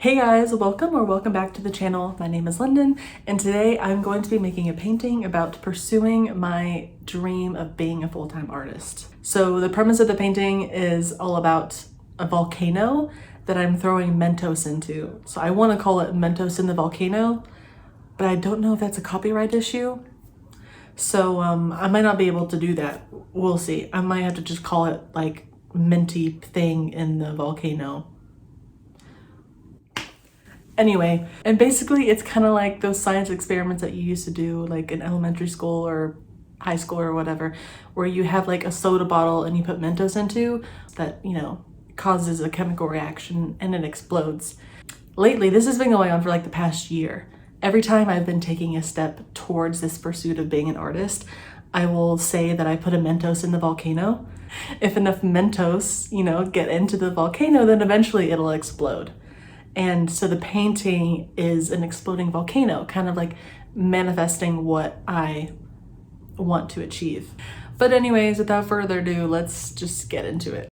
Hey guys, welcome back to the channel. My name is London, and today I'm going to be making a painting about pursuing my dream of being a full-time artist. So the premise of the painting is all about a volcano that I'm throwing Mentos into. So I want to call it Mentos in the Volcano, but I don't know if that's a copyright issue. So I might not be able to do that. We'll see. I might have to just call it like minty thing in the volcano. Anyway, and basically it's kind of like those science experiments that you used to do like in elementary school or high school or whatever, where you have like a soda bottle and you put Mentos into that, causes a chemical reaction and it explodes. Lately, this has been going on for like the past year. Every time I've been taking a step towards this pursuit of being an artist, I will say that I put a Mentos in the volcano. If enough Mentos, get into the volcano, then eventually it'll explode. And so the painting is an exploding volcano, kind of like manifesting what I want to achieve. But anyways, without further ado, let's just get into it.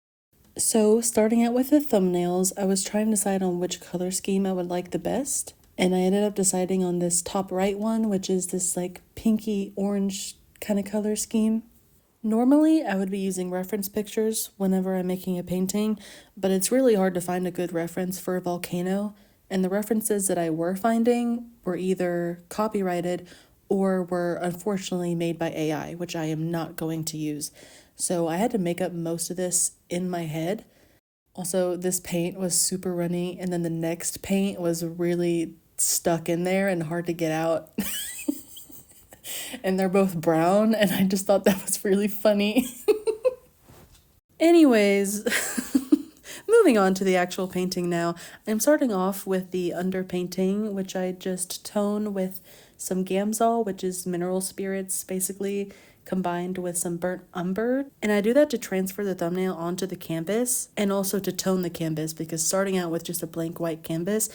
So starting out with the thumbnails, I was trying to decide on which color scheme I would like the best. And I ended up deciding on this top right one, which is this like pinky orange kind of color scheme. Normally, I would be using reference pictures whenever I'm making a painting, but it's really hard to find a good reference for a volcano, and the references that I were finding were either copyrighted or were unfortunately made by AI, which I am not going to use. So I had to make up most of this in my head. Also, this paint was super runny, and then the next paint was really stuck in there and hard to get out. And they're both brown, and I just thought that was really funny. Anyways, moving on to the actual painting now. I'm starting off with the underpainting, which I just tone with some Gamsol, which is mineral spirits, basically, combined with some burnt umber. And I do that to transfer the thumbnail onto the canvas and also to tone the canvas, because starting out with just a blank white canvas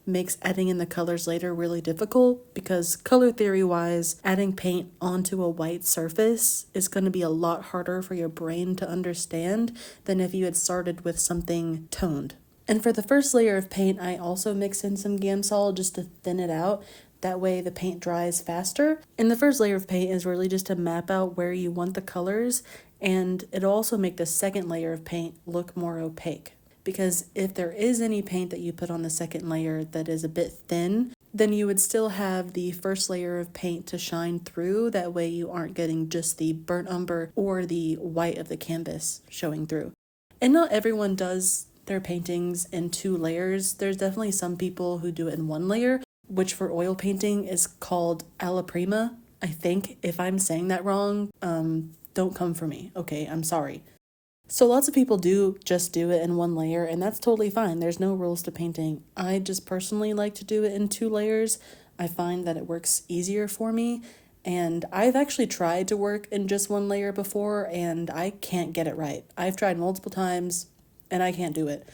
makes adding in the colors later really difficult, because color theory wise, adding paint onto a white surface is going to be a lot harder for your brain to understand than if you had started with something toned. And for the first layer of paint, I also mix in some Gamsol just to thin it out. That way the paint dries faster. And the first layer of paint is really just to map out where you want the colors, and it'll also make the second layer of paint look more opaque. Because if there is any paint that you put on the second layer that is a bit thin, then you would still have the first layer of paint to shine through. That way you aren't getting just the burnt umber or the white of the canvas showing through. And not everyone does their paintings in 2 layers. There's definitely some people who do it in 1 layer, which for oil painting is called alla prima. I think if I'm saying that wrong, don't come for me. Okay, I'm sorry. So lots of people do just do it in 1 layer, and that's totally fine. There's no rules to painting. I just personally like to do it in 2 layers. I find that it works easier for me, and I've actually tried to work in just 1 layer before, and I can't get it right. I've tried multiple times, and I can't do it.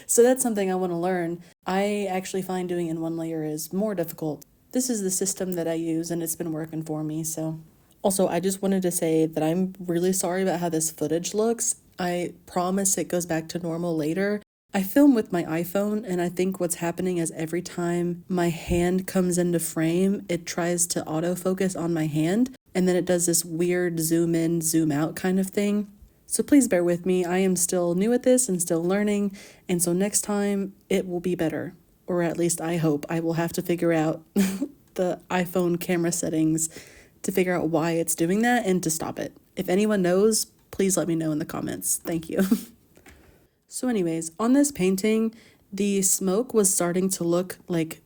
So that's something I want to learn. I actually find doing in 1 layer is more difficult. This is the system that I use, and it's been working for me, so... Also, I just wanted to say that I'm really sorry about how this footage looks. I promise it goes back to normal later. I film with my iPhone, and I think what's happening is every time my hand comes into frame, it tries to autofocus on my hand, and then it does this weird zoom in, zoom out kind of thing. So please bear with me. I am still new at this and still learning, and so next time it will be better. Or at least I hope. I will have to figure out the iPhone camera settings to figure out why it's doing that and to stop it. If anyone knows, please let me know in the comments. Thank you. So anyways, on this painting, the smoke was starting to look like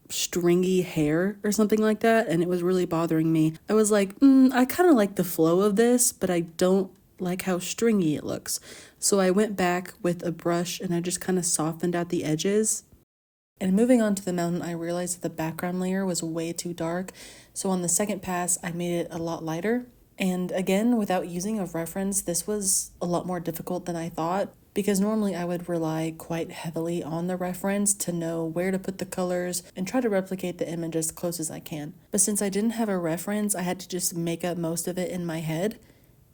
stringy hair or something like that, and it was really bothering me. I was like, I kind of like the flow of this, but I don't like how stringy it looks. So I went back with a brush and I just kind of softened out the edges. And moving on to the mountain, I realized that the background layer was way too dark. So on the second pass, I made it a lot lighter. And again, without using a reference, this was a lot more difficult than I thought, because normally I would rely quite heavily on the reference to know where to put the colors and try to replicate the image as close as I can. But since I didn't have a reference, I had to just make up most of it in my head.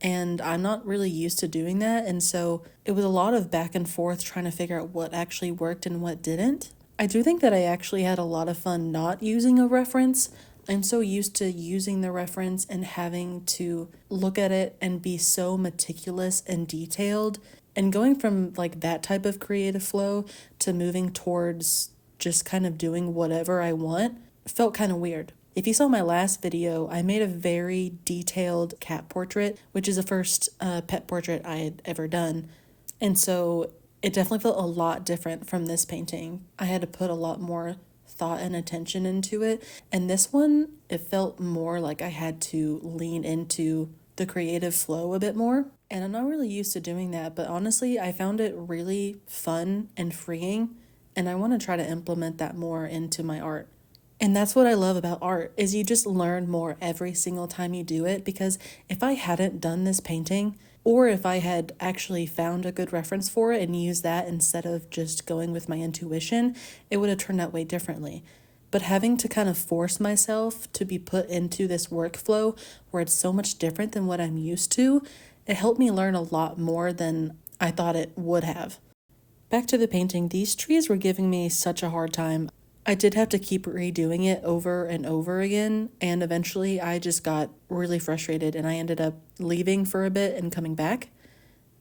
and I'm not really used to doing that, and so it was a lot of back and forth trying to figure out what actually worked and what didn't. I do think that I actually had a lot of fun not using a reference. I'm so used to using the reference and having to look at it and be so meticulous and detailed. And going from like that type of creative flow to moving towards just kind of doing whatever I want felt kind of weird. If you saw my last video, I made a very detailed cat portrait, which is the first pet portrait I had ever done. And so it definitely felt a lot different from this painting. I had to put a lot more thought and attention into it. And this one, it felt more like I had to lean into the creative flow a bit more. And I'm not really used to doing that, but honestly, I found it really fun and freeing, and I want to try to implement that more into my art. And that's what I love about art, is you just learn more every single time you do it, because if I hadn't done this painting, or if I had actually found a good reference for it and used that instead of just going with my intuition, it would have turned out way differently. But having to kind of force myself to be put into this workflow where it's so much different than what I'm used to, it helped me learn a lot more than I thought it would have. Back to the painting, these trees were giving me such a hard time. I did have to keep redoing it over and over again, and eventually I just got really frustrated and I ended up leaving for a bit and coming back.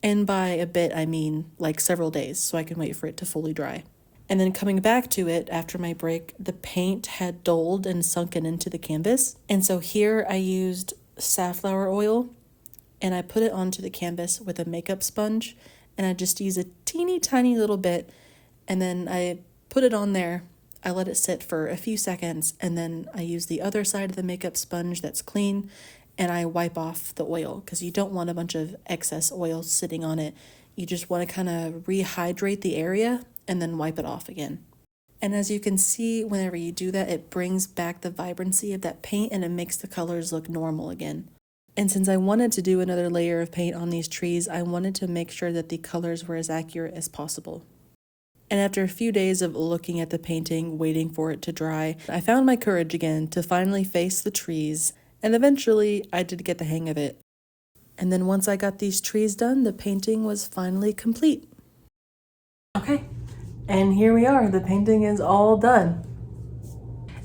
And by a bit, I mean like several days, so I can wait for it to fully dry. And then coming back to it after my break, the paint had dulled and sunken into the canvas. And so here I used safflower oil and I put it onto the canvas with a makeup sponge, and I just use a teeny tiny little bit, and then I put it on there. I let it sit for a few seconds, and then I use the other side of the makeup sponge that's clean, and I wipe off the oil, because you don't want a bunch of excess oil sitting on it. You just want to kind of rehydrate the area and then wipe it off again. And as you can see, whenever you do that, it brings back the vibrancy of that paint and it makes the colors look normal again. And since I wanted to do another layer of paint on these trees, I wanted to make sure that the colors were as accurate as possible. And after a few days of looking at the painting, waiting for it to dry, I found my courage again to finally face the trees, and eventually I did get the hang of it. And then once I got these trees done, the painting was finally complete. Okay, and here we are. The painting is all done.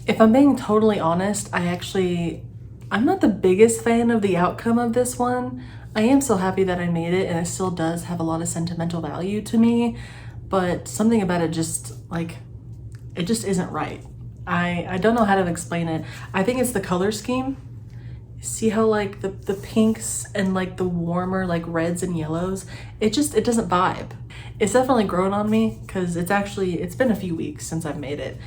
If I'm being totally honest, I'm not the biggest fan of the outcome of this one. I am so happy that I made it, and it still does have a lot of sentimental value to me, but something about it just, it just isn't right. I don't know how to explain it. I think it's the color scheme. See how the pinks and the warmer reds and yellows, it doesn't vibe. It's definitely grown on me because it's been a few weeks since I've made it.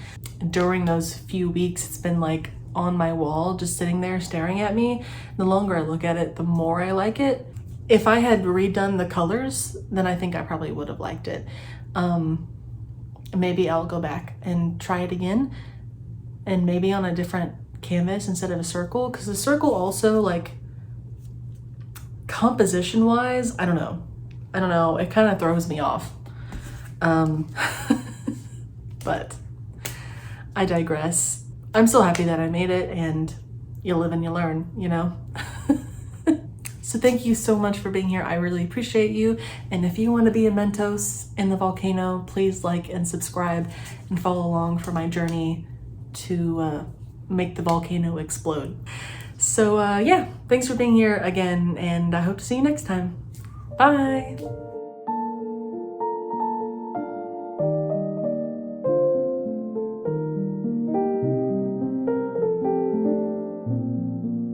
During those few weeks, it's been on my wall, just sitting there staring at me. The longer I look at it, the more I like it. If I had redone the colors, then I think I probably would have liked it. Maybe I'll go back and try it again, and maybe on a different canvas instead of a circle, because the circle also composition wise, I don't know, it kind of throws me off. But I digress. I'm so happy that I made it, and you live and you learn, you know? So thank you so much for being here. I really appreciate you. And if you want to be a Mentos in the volcano, please like and subscribe and follow along for my journey to make the volcano explode. So yeah, thanks for being here again, and I hope to see you next time. Bye.